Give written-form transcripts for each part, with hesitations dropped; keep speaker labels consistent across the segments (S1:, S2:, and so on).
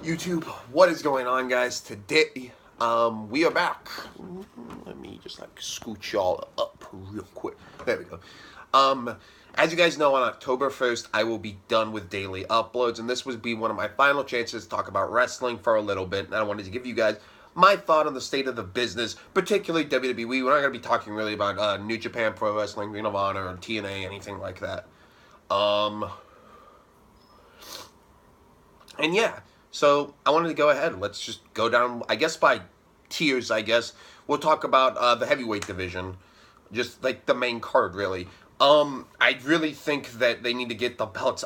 S1: YouTube, what is going on, guys? Today, we are back. Let me just scooch y'all up real quick. There we go. As you guys know, on October 1st, I will be done with daily uploads, and this would be one of my final chances to talk about wrestling for a little bit. And I wanted to give you guys my thought on the state of the business, particularly WWE. We're not going to be talking really about New Japan Pro Wrestling, Ring of Honor, or TNA, anything like that. And yeah, so I wanted to go ahead. Let's just go down, I guess, by tiers, I guess. We'll talk about the heavyweight division. Just like the main card, really. I really think that they need to get the belts.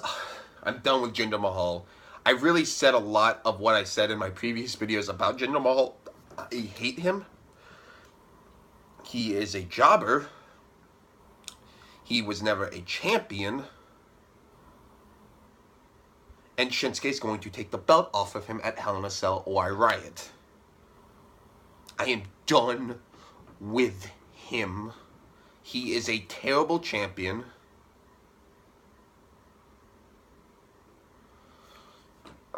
S1: I'm done with Jinder Mahal. I really said a lot of what I said in my previous videos about Jinder Mahal. I hate him. He is a jobber. He was never a champion. And Shinsuke's going to take the belt off of him at Hell in a Cell or I riot. I am done with him. He is a terrible champion.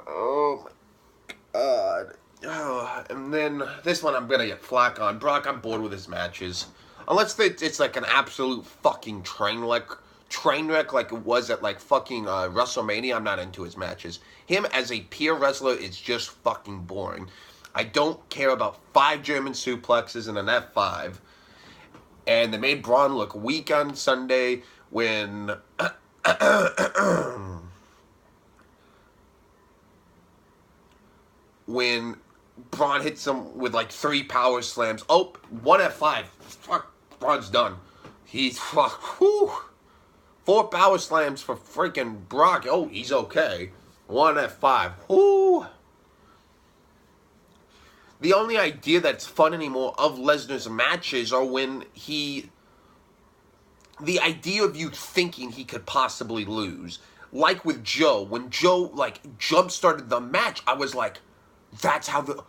S1: Oh my god. Oh, and then this one I'm gonna get flack on. Brock, I'm bored with his matches. Unless it's like an absolute fucking train wreck like it was at like fucking WrestleMania, I'm not into his matches. Him as a peer wrestler is just fucking boring. I don't care about 5 German suplexes and an F5. And they made Braun look weak on Sunday when when Braun hits him with like 3 power slams. Oh, 1 F5. Fuck, Braun's done. He's fuck. Whew. 4 power slams for freaking Brock. Oh, he's okay. 1 F5. Whoo. The only idea that's fun anymore of Lesnar's matches are when the idea of you thinking he could possibly lose. Like with Joe. When Joe, like, jump-started the match, I was like, that's how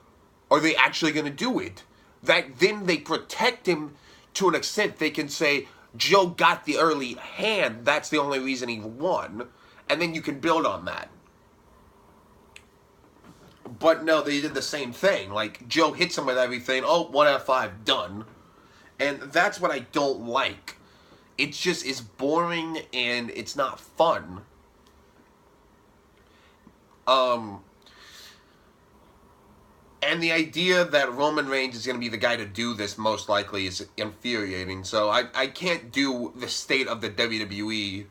S1: are they actually going to do it? That then they protect him to an extent. They can say, Joe got the early hand. That's the only reason he won. And then you can build on that. But no, they did the same thing. Like, Joe hits him with everything. Oh, 1 F5, done. And that's what I don't like. It's just, it's boring and it's not fun. And the idea that Roman Reigns is going to be the guy to do this most likely is infuriating. So I can't do the state of the WWE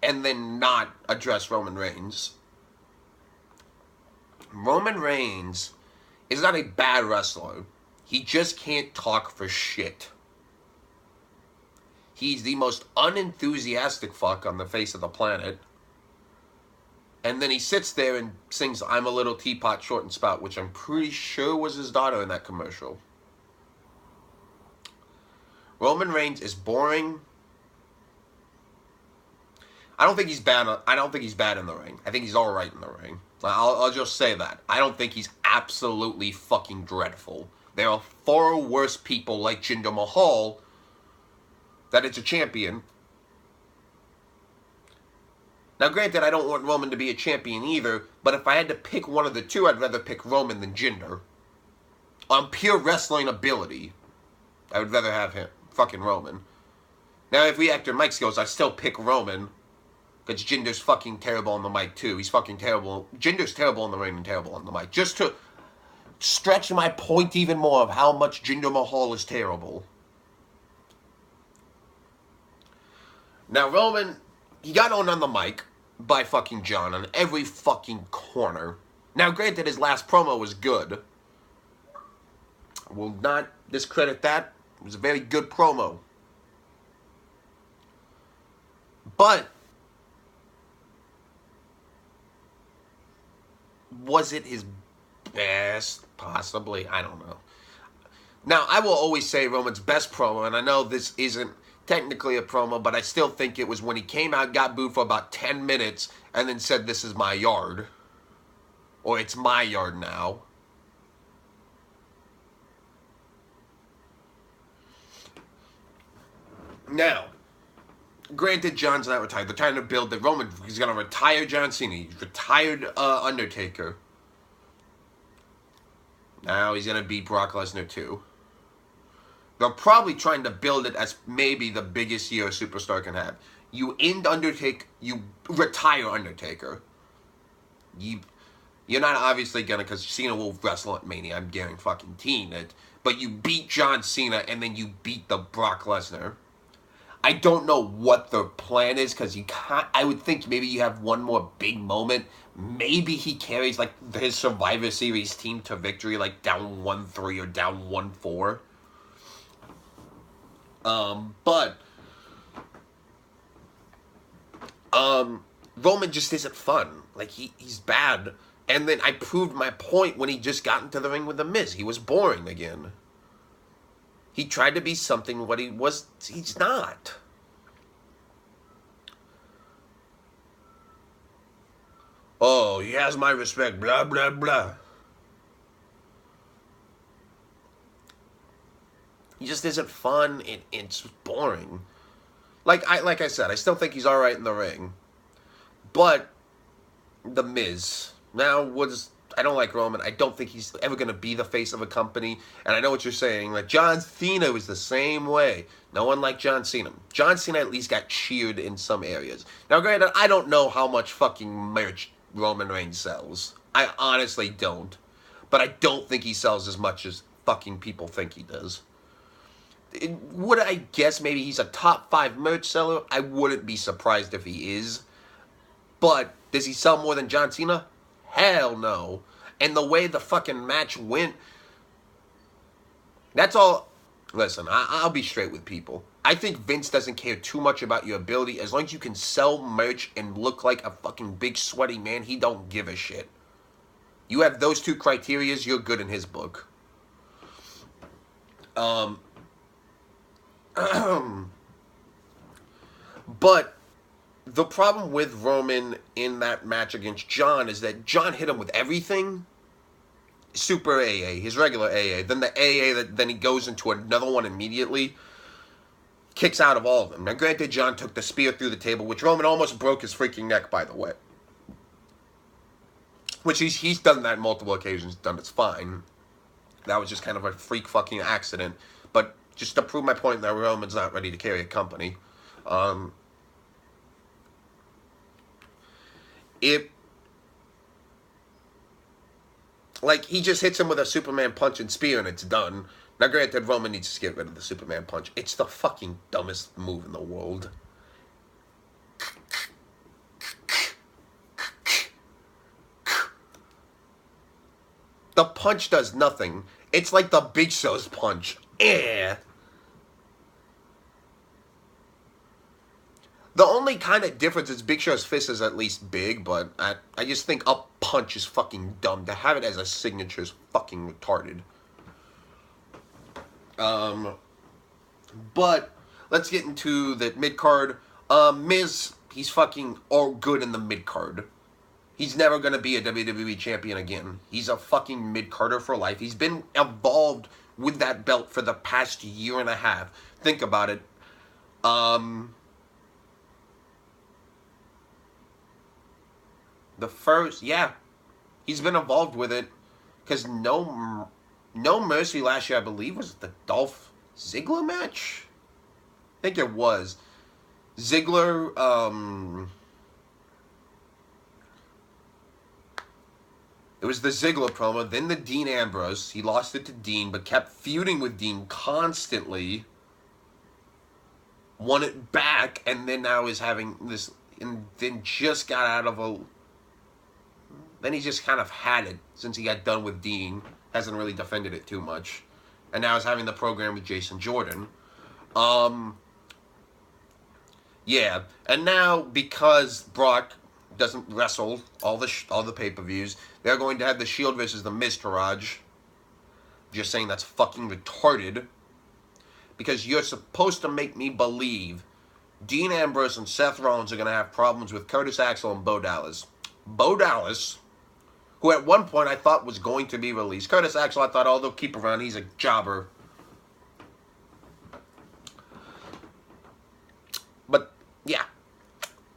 S1: and then not address Roman Reigns. Roman Reigns is not a bad wrestler. He just can't talk for shit. He's the most unenthusiastic fuck on the face of the planet. And then he sits there and sings I'm a Little Teapot, Short and Spout, which I'm pretty sure was his daughter in that commercial. Roman Reigns is boring. I don't think he's bad in the ring. I think he's alright in the ring. I'll just say that. I don't think he's absolutely fucking dreadful. There are far worse people like Jinder Mahal that it's a champion. Now, granted, I don't want Roman to be a champion either, but if I had to pick one of the two, I'd rather pick Roman than Jinder. On pure wrestling ability, I would rather have him, fucking Roman. Now, if we actor Mike skills, I still pick Roman, because Jinder's fucking terrible on the mic, too. He's fucking terrible. Jinder's terrible in the ring and terrible on the mic. Just to stretch my point even more of how much Jinder Mahal is terrible. Now, Roman, he got on the mic by fucking John on every fucking corner. Now, granted, his last promo was good. I will not discredit that. It was a very good promo. But was it his best? Possibly. I don't know. Now, I will always say Roman's best promo, and I know this isn't technically a promo, but I still think it was when he came out, got booed for about 10 minutes, and then said, this is my yard. Or it's my yard now. Now, Granted, John's not retired. They're trying to build the Roman. He's going to retire John Cena. He's retired Undertaker. Now he's going to beat Brock Lesnar too. They're probably trying to build it as maybe the biggest year a superstar can have. You end Undertaker, you retire Undertaker. You're not obviously gonna, because Cena will wrestle at Mania. I'm guaranteeing it. But you beat John Cena and then you beat the Brock Lesnar. I don't know what the plan is, because you can't. I would think maybe you have one more big moment. Maybe he carries like his Survivor Series team to victory, like down 1-3 or down 1-4. But Roman just isn't fun. Like, he's bad. And then I proved my point when he just got into the ring with The Miz. He was boring again. He tried to be something what he's not. Oh, he has my respect, blah, blah, blah. He just isn't fun, and it's boring. Like I said, I still think he's alright in the ring. But The Miz. Now, I don't like Roman. I don't think he's ever going to be the face of a company. And I know what you're saying. Like, John Cena was the same way. No one liked John Cena. John Cena at least got cheered in some areas. Now, granted, I don't know how much fucking merch Roman Reigns sells. I honestly don't. But I don't think he sells as much as fucking people think he does. Would I guess maybe he's a top 5 merch seller? I wouldn't be surprised if he is. But does he sell more than John Cena? Hell no. And the way the fucking match went, that's all. Listen, I'll be straight with people. I think Vince doesn't care too much about your ability. As long as you can sell merch and look like a fucking big sweaty man, he don't give a shit. You have those 2 criterias, you're good in his book. But the problem with Roman in that match against John is that John hit him with everything. Super AA, his regular AA. Then the AA, then he goes into another one immediately. Kicks out of all of them. Now, granted, John took the spear through the table, which Roman almost broke his freaking neck, by the way. Which he's done that on multiple occasions. Done it's fine. That was just kind of a freak fucking accident. But just to prove my point that Roman's not ready to carry a company. Like, he just hits him with a Superman punch and spear and it's done. Now, granted, Roman needs to get rid of the Superman punch. It's the fucking dumbest move in the world. The punch does nothing. It's like the Big Show's punch. Eh. The only kind of difference is Big Show's fist is at least big, but I just think a punch is fucking dumb. To have it as a signature is fucking retarded. But let's get into the mid-card. Miz, he's fucking all good in the mid-card. He's never going to be a WWE champion again. He's a fucking mid-carder for life. He's been involved with that belt for the past year and a half. Think about it. He's been involved with it, because No Mercy last year, I believe, was the Dolph Ziggler match? I think it was. Ziggler, it was the Ziggler promo, then the Dean Ambrose. He lost it to Dean, but kept feuding with Dean constantly. Won it back, and then now is having this, and then just got out of a... Then he just kind of had it since he got done with Dean. Hasn't really defended it too much. And now he's having the program with Jason Jordan. Yeah. And now, because Brock doesn't wrestle all the pay-per-views, they're going to have the Shield versus the Miztourage. Just saying that's fucking retarded. Because you're supposed to make me believe Dean Ambrose and Seth Rollins are going to have problems with Curtis Axel and Bo Dallas. Bo Dallas, who at one point I thought was going to be released. Curtis Axel, I thought, oh, they'll keep around. He's a jobber. But,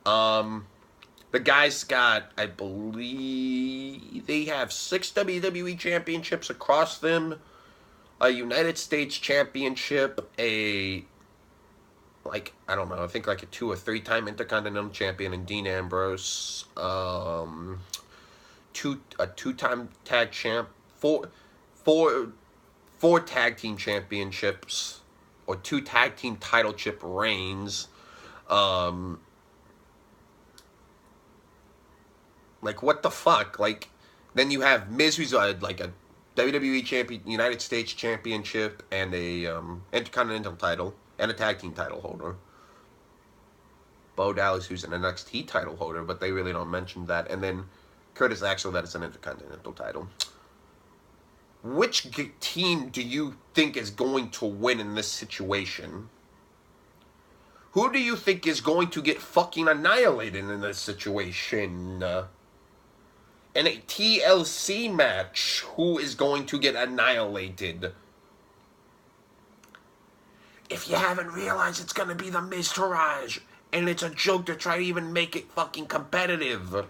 S1: The guys got, I believe, they have 6 WWE championships across them, a United States championship, I don't know, I think like a 2 or 3-time Intercontinental champion in Dean Ambrose, a 2-time tag champ, four, 4 tag team championships, or 2 tag team title chip reigns, like, what the fuck? Like, then you have Miz, who's like a WWE champion, United States championship, and a Intercontinental title, and a tag team title holder. Bo Dallas, who's an NXT title holder, but they really don't mention that. And then Curtis Axel, that is an Intercontinental title. Which team do you think is going to win in this situation? Who do you think is going to get fucking annihilated in this situation? In a TLC match, who is going to get annihilated? If you haven't realized, it's going to be the Miz Taraj. And it's a joke to try to even make it fucking competitive.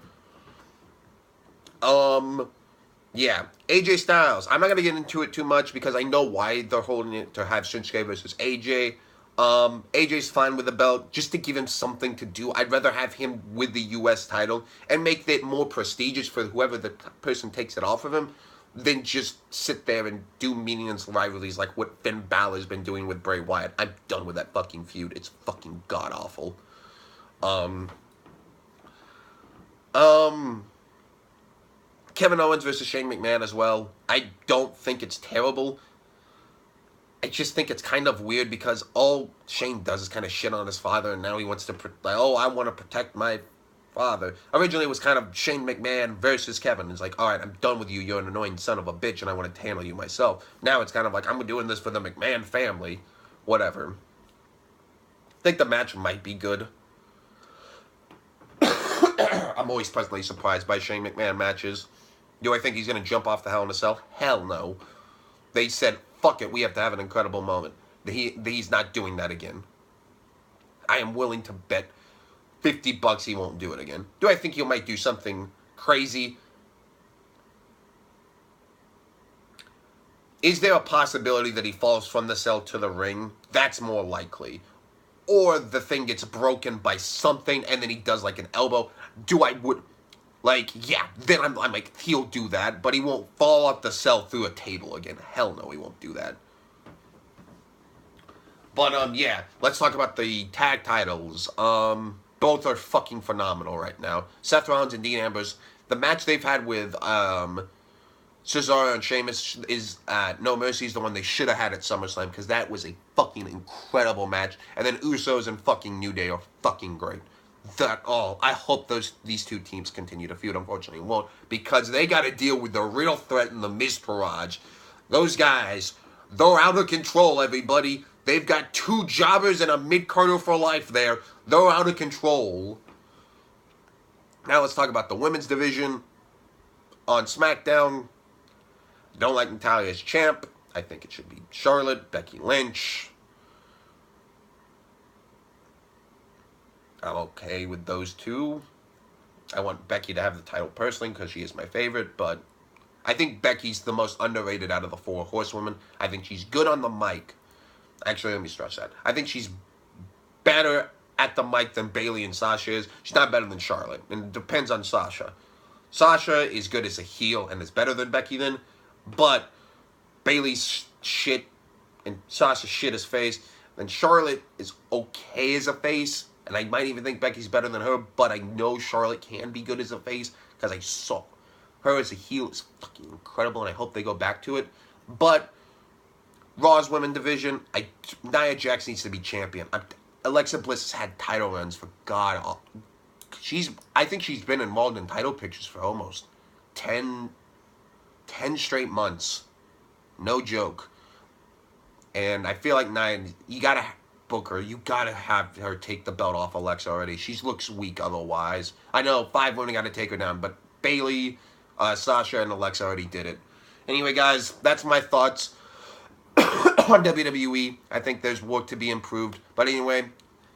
S1: Yeah. AJ Styles. I'm not going to get into it too much because I know why they're holding it to have Shinsuke versus AJ. AJ's fine with the belt, just to give him something to do. I'd rather have him with the U.S. title and make it more prestigious for whoever the person takes it off of him than just sit there and do meaningless rivalries like what Finn Balor's been doing with Bray Wyatt. I'm done with that fucking feud. It's fucking god-awful. Kevin Owens versus Shane McMahon as well. I don't think it's terrible. I just think it's kind of weird because all Shane does is kind of shit on his father, and now he wants to, I want to protect my father. Originally, it was kind of Shane McMahon versus Kevin. It's like, all right, I'm done with you. You're an annoying son of a bitch, and I want to handle you myself. Now it's kind of like, I'm doing this for the McMahon family. Whatever. I think the match might be good. I'm always pleasantly surprised by Shane McMahon matches. Do I think he's going to jump off the Hell in a Cell? Hell no. They said, fuck it, we have to have an incredible moment. He's not doing that again. I am willing to bet $50 he won't do it again. Do I think he might do something crazy? Is there a possibility that he falls from the cell to the ring? That's more likely. Or the thing gets broken by something and then he does like an elbow. Yeah, then I'm like, he'll do that, but he won't fall off the cell through a table again. Hell no, he won't do that. But, yeah, let's talk about the tag titles. Both are fucking phenomenal right now. Seth Rollins and Dean Ambrose, the match they've had with, Cesaro and Sheamus is, No Mercy is the one they should have had at SummerSlam, because that was a fucking incredible match. And then Usos and fucking New Day are fucking great. I hope these two teams continue to feud. Unfortunately, won't, because they got to deal with the real threat in the Miz Taraj. Those guys, they're out of control, everybody. They've got 2 jobbers and a mid-carder for life there. They're out of control. Now let's talk about the women's division. On SmackDown, don't like Natalya as champ. I think it should be Charlotte, Becky Lynch. I'm okay with those two. I want Becky to have the title personally because she is my favorite, but I think Becky's the most underrated out of the 4 horsewomen. I think she's good on the mic. Actually, let me stress that. I think she's better at the mic than Bayley and Sasha is. She's not better than Charlotte, and it depends on Sasha. Sasha is good as a heel and is better than Becky then, but Bayley's shit and Sasha's shit as face. Then Charlotte is okay as a face. And I might even think Becky's better than her, but I know Charlotte can be good as a face because I saw her as a heel is fucking incredible, and I hope they go back to it. But Raw's women division, Nia Jax needs to be champion. Alexa Bliss has had title runs for God. I think she's been involved in title pictures for almost 10 straight months. No joke. And I feel like Nia, you gotta book her. You gotta have her take the belt off Alexa already. She looks weak otherwise. I know 5 women gotta take her down, but Bayley, Sasha, and Alexa already did it. Anyway, guys, that's my thoughts on WWE. I think there's work to be improved. But anyway,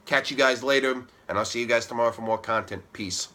S1: Catch you guys later, and I'll see you guys tomorrow for more content. Peace.